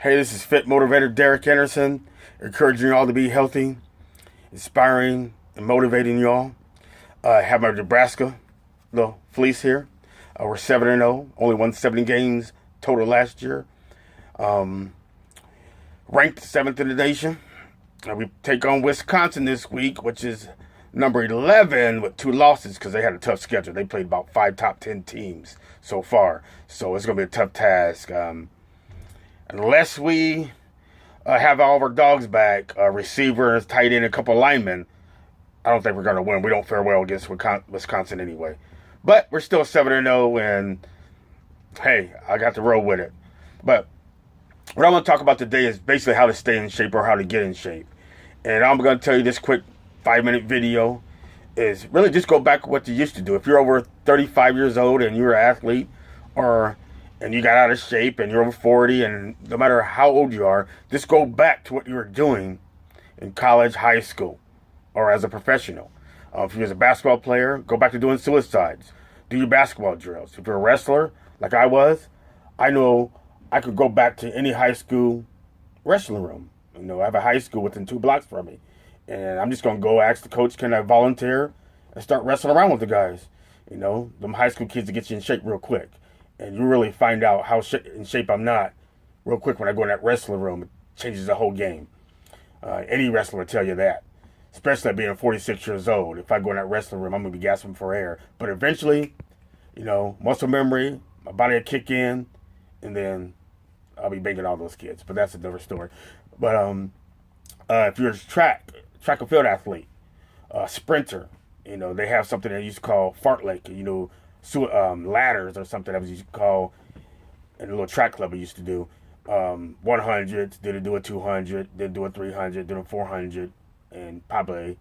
Hey, this is Fit Motivator Derek Anderson, encouraging you all to be healthy, inspiring, and motivating you all. I have my Nebraska little fleece here. We're 7-0, only won 7 games total last year. Ranked 7th in the nation. We take on Wisconsin this week, which is number 11 with 2 losses because they had a tough schedule. They played about 5 top 10 teams so far. So it's going to be a tough task. Unless we have all of our dogs back, receivers, tight end, a couple linemen, I don't think we're going to win. We don't fare well against Wisconsin anyway. But we're still 7-0, and hey, I got to roll with it. But what I'm going to talk about today is basically how to stay in shape or how to get in shape. And I'm going to tell you this quick 5-minute video is really just go back to what you used to do. If you're over 35 years old and you're an athlete and you got out of shape and you're over 40, and no matter how old you are, just go back to what you were doing in college, high school, or as a professional. If you're a basketball player, go back to doing suicides. Do your basketball drills. If you're a wrestler, like I was, I know I could go back to any high school wrestling room. I have a high school within 2 blocks from me. And I'm just going to go ask the coach, can I volunteer and start wrestling around with the guys? Them high school kids to get you in shape real quick. And you really find out how in shape I'm not real quick when I go in that wrestling room. It changes the whole game. Any wrestler will tell you that. Especially at being 46 years old. If I go in that wrestling room, I'm going to be gasping for air. But eventually, muscle memory, my body will kick in, and then I'll be banging all those kids. But that's a different story. But if you're a track and field athlete, sprinter, they have something that used to call fartlek, ladders or something that was used to call in a little track club we used to do. 100, then do a 200, then do a 300, then a 400, and probably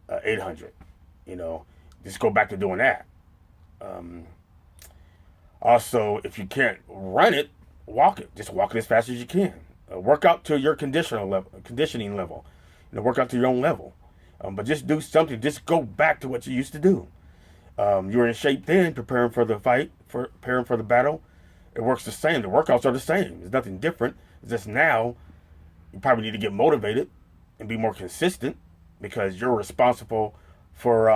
800. Just go back to doing that. Also, if you can't run it, walk it. Just walk it as fast as you can. Work out to your conditioning level. Work out to your own level. But just do something. Just go back to what you used to do. You were in shape then, preparing for the fight, preparing for the battle. It works the same. The workouts are the same. There's nothing different. It's just now you probably need to get motivated and be more consistent because you're responsible for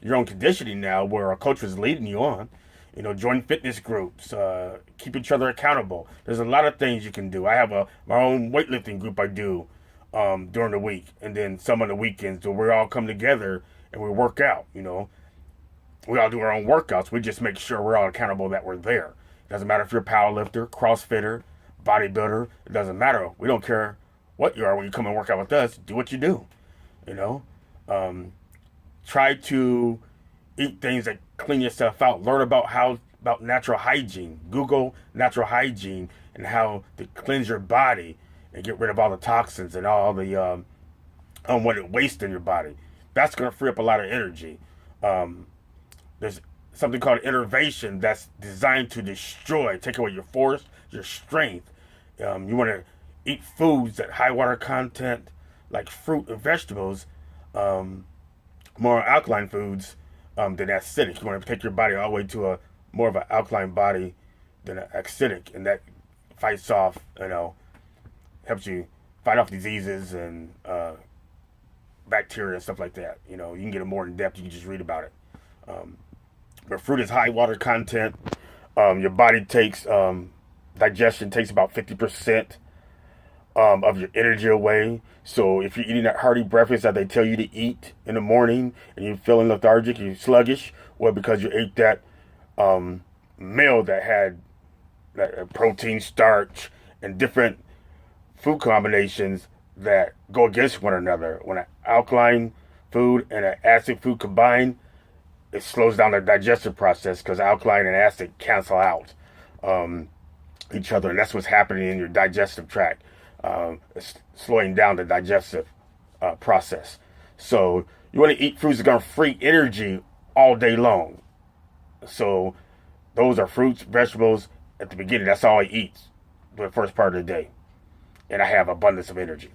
your own conditioning now, where a coach was leading you on. Join fitness groups, keep each other accountable. There's a lot of things you can do. I have my own weightlifting group I do during the week, and then some on the weekends where we all come together and we work out. We all do our own workouts. We just make sure we're all accountable that we're there. It doesn't matter if you're a powerlifter, crossfitter, bodybuilder. It doesn't matter. We don't care what you are when you come and work out with us. Do what you do. Try to eat things that clean yourself out. Learn about natural hygiene. Google natural hygiene and how to cleanse your body and get rid of all the toxins and all the unwanted waste in your body. That's going to free up a lot of energy. There's something called innervation that's designed to take away your force, your strength. You want to eat foods that high water content, like fruit and vegetables, more alkaline foods than acidic. You want to take your body all the way to a more of an alkaline body than an acidic, and that fights off, helps you fight off diseases and bacteria and stuff like that. You can get it more in depth. You can just read about it. But fruit is high water content. Your body digestion takes about 50% of your energy away. So if you're eating that hearty breakfast that they tell you to eat in the morning and you're feeling lethargic, you're sluggish, well, because you ate that meal that had protein, starch, and different food combinations that go against one another. When an alkaline food and an acid food combine, it slows down the digestive process because alkaline and acid cancel out each other, and that's what's happening in your digestive tract. It's slowing down the digestive process. So you want to eat foods that are going to free energy all day long. So those are fruits, vegetables at the beginning. That's all I eat for the first part of the day. And I have abundance of energy.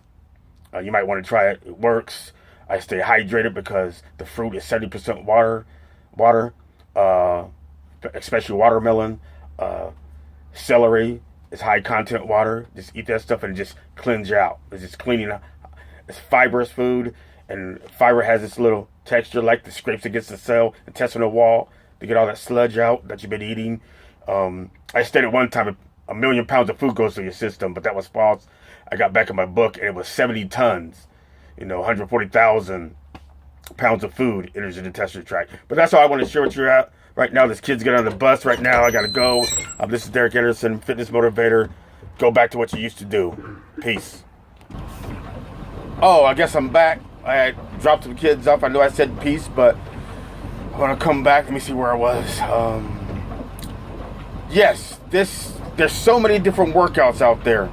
You might want to try it. It works. I stay hydrated because the fruit is 70% water, especially watermelon. Celery It's high content water. Just eat that stuff and it just cleanse you out. It's just cleaning up. It's fibrous food, and fiber has this little texture like the scrapes against the cell, intestinal wall, to get all that sludge out that you've been eating. I stated one time 1 million pounds of food goes through your system, but that was false. I got back in my book, and it was 70 tons. 140,000 pounds of food enters the intestinal tract. But that's all I want to share with you right now. This kid's getting on the bus right now. I got to go. This is Derek Anderson, fitness motivator. Go back to what you used to do. Peace. Oh, I guess I'm back. I dropped the kids off. I know I said peace, but I want to come back. Let me see where I was. Yes, there's so many different workouts out there,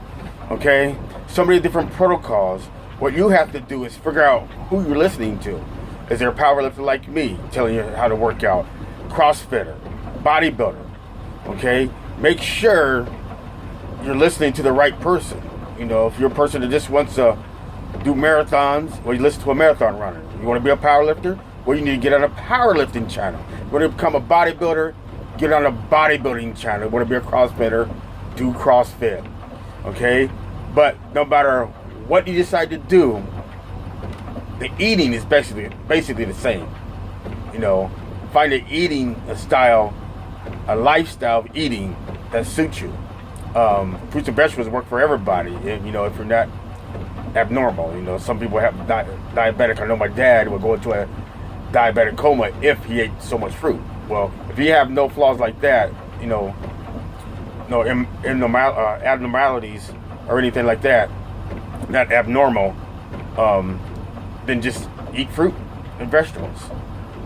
okay? So many different protocols. What you have to do is figure out who you're listening to. Is there a powerlifter like me telling you how to work out? Crossfitter, bodybuilder, okay? Make sure you're listening to the right person. If you're a person that just wants to do marathons, well, you listen to a marathon runner. You want to be a powerlifter? Well, you need to get on a powerlifting channel. You want to become a bodybuilder? Get on a bodybuilding channel. You want to be a CrossFitter? Do CrossFit. Okay? But no matter what you decide to do, the eating is basically the same. Find a style, a lifestyle of eating that suits you. Fruits and vegetables work for everybody. And, if you're not abnormal, some people have diabetic. I know my dad would go into a diabetic coma if he ate so much fruit. Well, if you have no flaws like that, no abnormalities or anything like that, not abnormal, then just eat fruit and vegetables,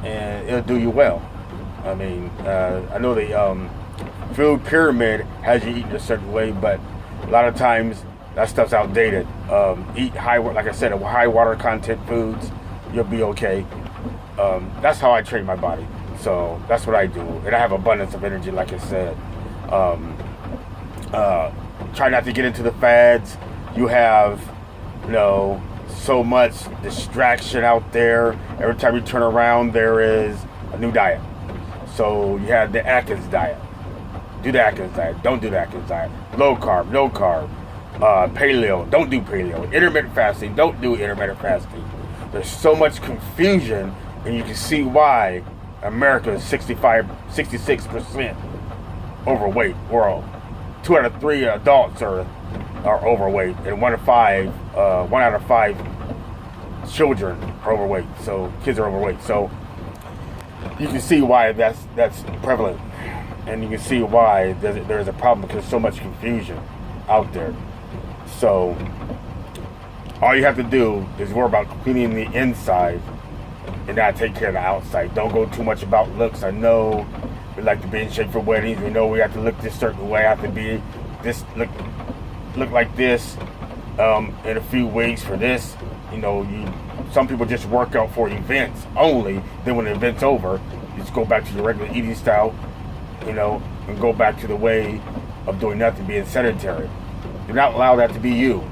and it'll do you well. I mean, I know the food pyramid has you eating a certain way, but a lot of times that stuff's outdated. Eat like I said, high water content foods. You'll be okay. That's how I train my body. So that's what I do, and I have abundance of energy, like I said. Try not to get into the fads. You have, so much distraction out there. Every time you turn around, there is a new diet. So you have the Atkins diet. Do the Atkins diet. Don't do the Atkins diet. Low carb, no carb. Paleo. Don't do paleo. Intermittent fasting. Don't do intermittent fasting. There's so much confusion, and you can see why America is 66% overweight world. 2 out of 3 adults are overweight, and 1 out of 5 children are overweight. So kids are overweight. So you can see why that's prevalent, and you can see why there's a problem, because there's so much confusion out there. So all you have to do is worry about cleaning the inside and not take care of the outside. Don't go too much about looks. I know we like to be in shape for weddings. We know we have to look this certain way. I have to be this, look like this in a few weeks for this. Some people just work out for events only. Then when the event's over, you just go back to your regular eating style, and go back to the way of doing nothing, being sedentary. Do not allow that to be you.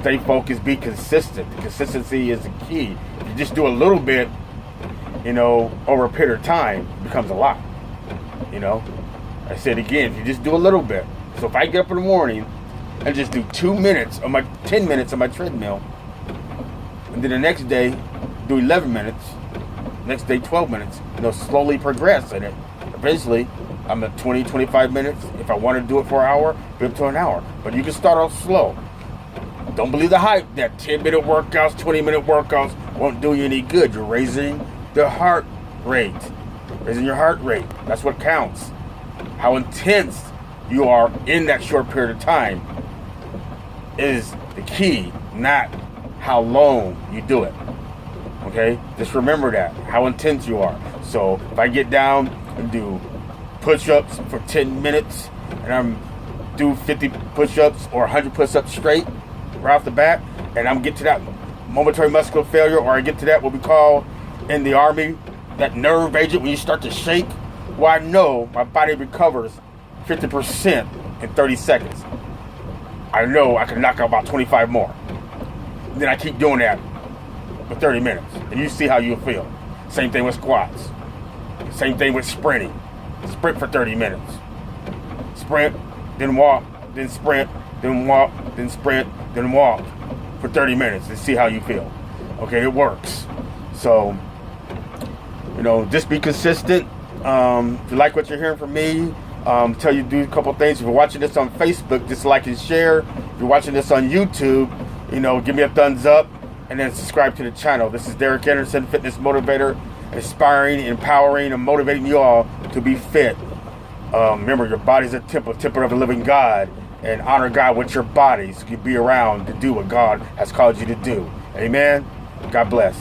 Stay focused, be consistent. The consistency is the key. If you just do a little bit, over a period of time, it becomes a lot. I said again, if you just do a little bit. So if I get up in the morning and just do 10 minutes on my treadmill, and then the next day do 11 minutes, next day 12 minutes, slowly progress in it. Eventually, I'm at 20, 25 minutes. If I want to do it for an hour, be up to an hour. But you can start off slow. Don't believe the hype that 10-minute workouts, 20-minute workouts won't do you any good. You're raising the heart rate. Raising your heart rate. That's what counts. How intense you are in that short period of time is the key, not how long you do it. Okay? Just remember that. How intense you are. So if I get down and do push-ups for 10 minutes, and I'm do 50 push-ups or 100 push-ups straight right off the bat, and I'm get to that momentary muscular failure, or I get to that what we call in the Army that nerve agent when you start to shake, well, I know my body recovers 50% in 30 seconds. I know I can knock out about 25 more. Then I keep doing that for 30 minutes, and you see how you feel. Same thing with squats. Same thing with sprinting. Sprint for 30 minutes. Sprint, then walk, walk, then sprint, then walk, then sprint, then walk for 30 minutes and see how you feel. Okay, it works. So, just be consistent. If you like what you're hearing from me, tell you to do a couple things. If you're watching this on Facebook, just like and share. If you're watching this on YouTube, give me a thumbs up and then subscribe to the channel. This is Derek Anderson, fitness motivator, inspiring, empowering, and motivating you all to be fit. Remember, your body's a temple of the living God, and honor God with your body so you can be around to do what God has called you to do. Amen. God bless.